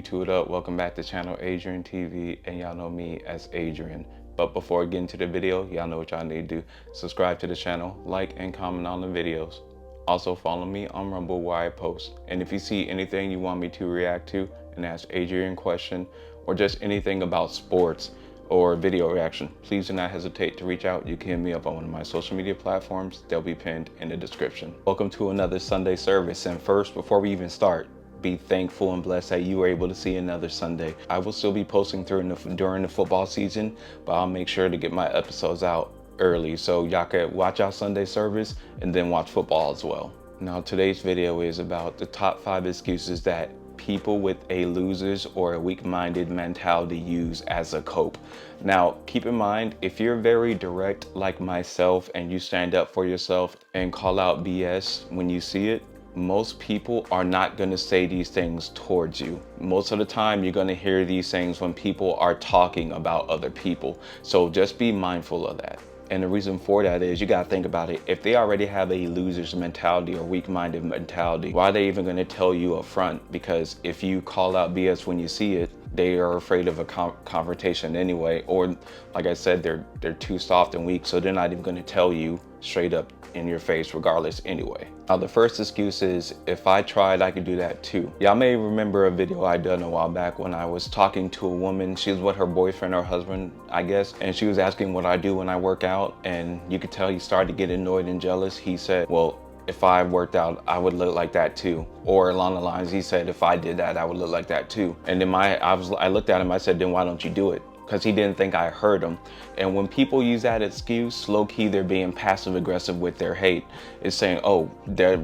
YouTube up, welcome back to channel Adrian TV, and y'all know me as Adrian. But before I get into the video, y'all know what y'all need to do. Subscribe to the channel, like and comment on the videos. Also follow me on Rumble where I post. And if you see anything you want me to react to and ask Adrian a question, or just anything about sports or video reaction, please do not hesitate to reach out. You can hit me up on one of my social media platforms. They'll be pinned in the description. Welcome to another Sunday service. And first, before we even start, be thankful and blessed that you were able to see another Sunday. I will still be posting during the football season, but I'll make sure to get my episodes out early so y'all can watch our Sunday service and then watch football as well. Now today's video is about the top 5 excuses that people with a loser's or a weak-minded mentality use as a cope. Now keep in mind, if you're very direct like myself and you stand up for yourself and call out BS when you see it, most people are not going to say these things towards you. Most of the time you're going to hear these things when people are talking about other people. So just be mindful of that. And the reason for that is you got to think about it. If they already have a loser's mentality or weak-minded mentality, why are they even going to tell you up front? Because if you call out BS when you see it, they are afraid of a confrontation anyway. Or like I said, they're too soft and weak, so they're not even going to tell you straight up in your face regardless anyway. Now the first excuse is, if I tried, I could do that too. Y'all may remember a video I done a while back when I was talking to a woman. She was with her boyfriend or husband, I guess, and she was asking what I do when I work out, and you could tell he started to get annoyed and jealous. He said, well, if I worked out, I would look like that too. Or along the lines, he said, if I did that, I would look like that too. And then I looked at him, I said, then why don't you do it? Because he didn't think I heard him. And when people use that excuse, low-key, they're being passive-aggressive with their hate. It's saying, oh,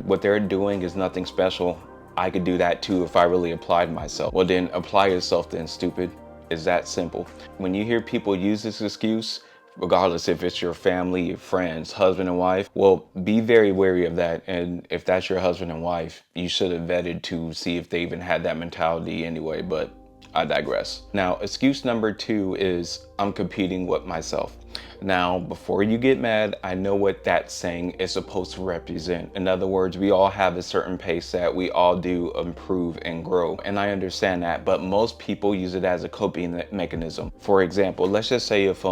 what they're doing is nothing special. I could do that too if I really applied myself. Well, then apply yourself then, stupid. It's that simple. When you hear people use this excuse, regardless if it's your family, your friends, husband and wife, well, be very wary of that. And if that's your husband and wife, you should have vetted to see if they even had that mentality anyway, but I digress. Now, excuse number 2 is, I'm competing with myself. Now, before you get mad, I know what that saying is supposed to represent. In other words, we all have a certain pace that we all do improve and grow. And I understand that, but most people use it as a coping mechanism. For example, let's just say if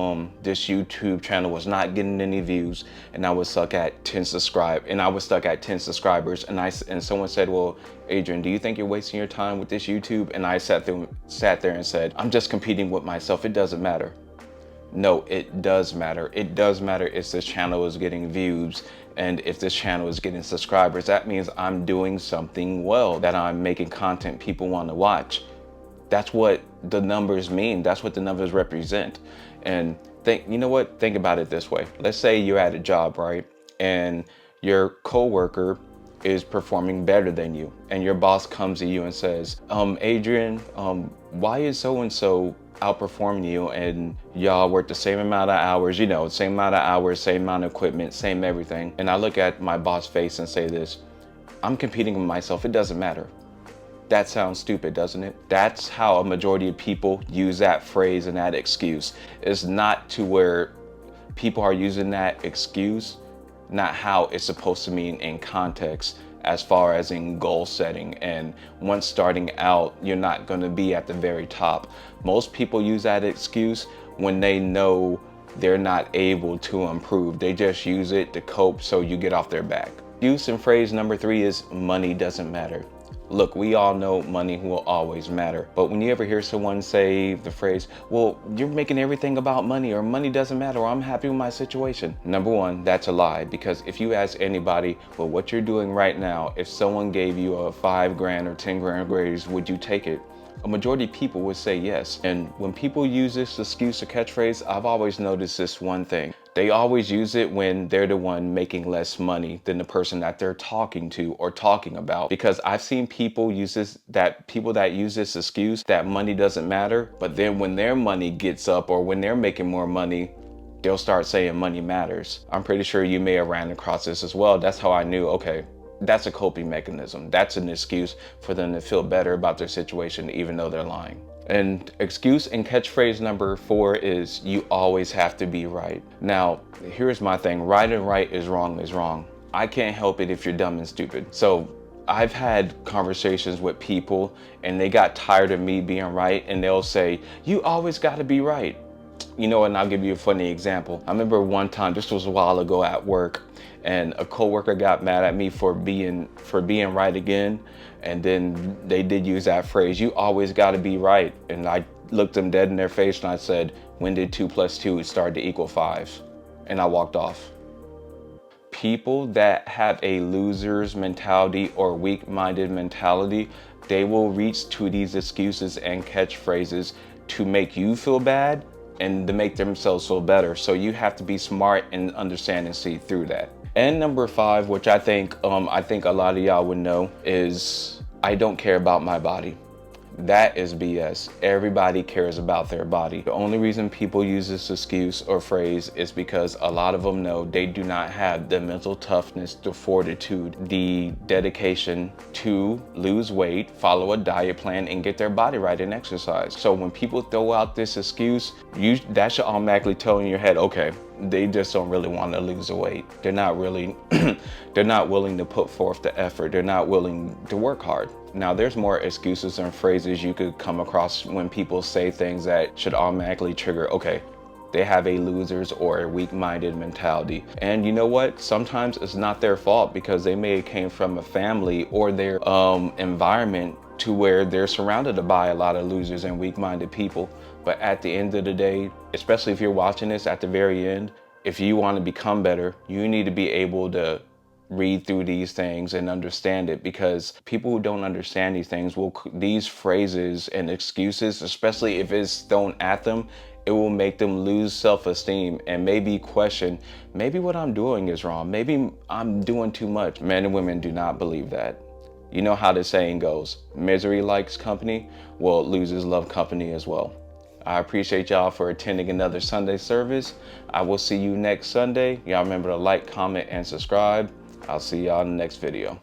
this YouTube channel was not getting any views and I was stuck at 10 subscribers, and someone said, well, Adrian, do you think you're wasting your time with this YouTube? And I sat there and said, I'm just competing with myself. It doesn't matter. No, it does matter. It does matter if this channel is getting views and if this channel is getting subscribers. That means I'm doing something well, that I'm making content people want to watch. That's what the numbers mean. That's what the numbers represent. And you know what? Think about it this way. Let's say you're at a job, right? And your coworker is performing better than you, and your boss comes to you and says, Adrian, why is so-and-so outperforming you, and y'all work the same amount of hours, same amount of equipment, same everything. And I look at my boss face and say this, I'm competing with myself. It doesn't matter. That sounds stupid, doesn't it? That's how a majority of people use that phrase and that excuse. It's not to where people are using that excuse, not how it's supposed to mean in context, as far as in goal setting. And once starting out, you're not going to be at the very top. Most people use that excuse when they know they're not able to improve. They just use it to cope so you get off their back. Use and phrase number 3 is, money doesn't matter. Look, we all know money will always matter. But when you ever hear someone say the phrase, well, you're making everything about money, or money doesn't matter, or I'm happy with my situation. Number 1, that's a lie. Because if you ask anybody, well, what you're doing right now, if someone gave you a 5 grand or 10 grand raise, would you take it? A majority of people would say yes. And when people use this excuse or catchphrase, I've always noticed this one thing. They always use it when they're the one making less money than the person that they're talking to or talking about. Because I've seen people that use this excuse that money doesn't matter, but then when their money gets up or when they're making more money, they'll start saying money matters. I'm pretty sure you may have ran across this as well. That's how I knew, okay, that's a coping mechanism. That's an excuse for them to feel better about their situation, even though they're lying. And excuse and catchphrase number 4 is, you always have to be right. Now, here's my thing. Right and right is wrong is wrong. I can't help it if you're dumb and stupid. So I've had conversations with people and they got tired of me being right, and they'll say, you always got to be right. You know, and I'll give you a funny example. I remember one time, this was a while ago at work, and a coworker got mad at me for being right again. And then they did use that phrase, you always got to be right. And I looked them dead in their face and I said, when did 2 + 2 start to equal 5? And I walked off. People that have a loser's mentality or weak-minded mentality, they will reach to these excuses and catchphrases to make you feel bad and to make themselves feel better. So you have to be smart and understand and see through that. And number 5, which I think a lot of y'all would know, is I don't care about my body. That is BS. Everybody cares about their body. The only reason people use this excuse or phrase is because a lot of them know they do not have the mental toughness, the fortitude, the dedication to lose weight, follow a diet plan, and get their body right and exercise. So when people throw out this excuse, that should automatically tell in your head, okay, they just don't really want to lose the weight. They're not really, they're not willing to put forth the effort. They're not willing to work hard. Now, there's more excuses and phrases you could come across when people say things that should automatically trigger, okay, they have a loser's or a weak-minded mentality. And you know what? Sometimes it's not their fault, because they may have came from a family or their environment to where they're surrounded by a lot of losers and weak-minded people. But at the end of the day, especially if you're watching this at the very end, if you want to become better, you need to be able to read through these things and understand it, because people who don't understand these things these phrases and excuses, especially if it's thrown at them, it will make them lose self-esteem and maybe question, maybe what I'm doing is wrong. Maybe I'm doing too much. Men and women do not believe that. You know how the saying goes, misery likes company. Well, losers love company as well. I appreciate y'all for attending another Sunday service. I will see you next Sunday. Y'all remember to like, comment, and subscribe. I'll see y'all in the next video.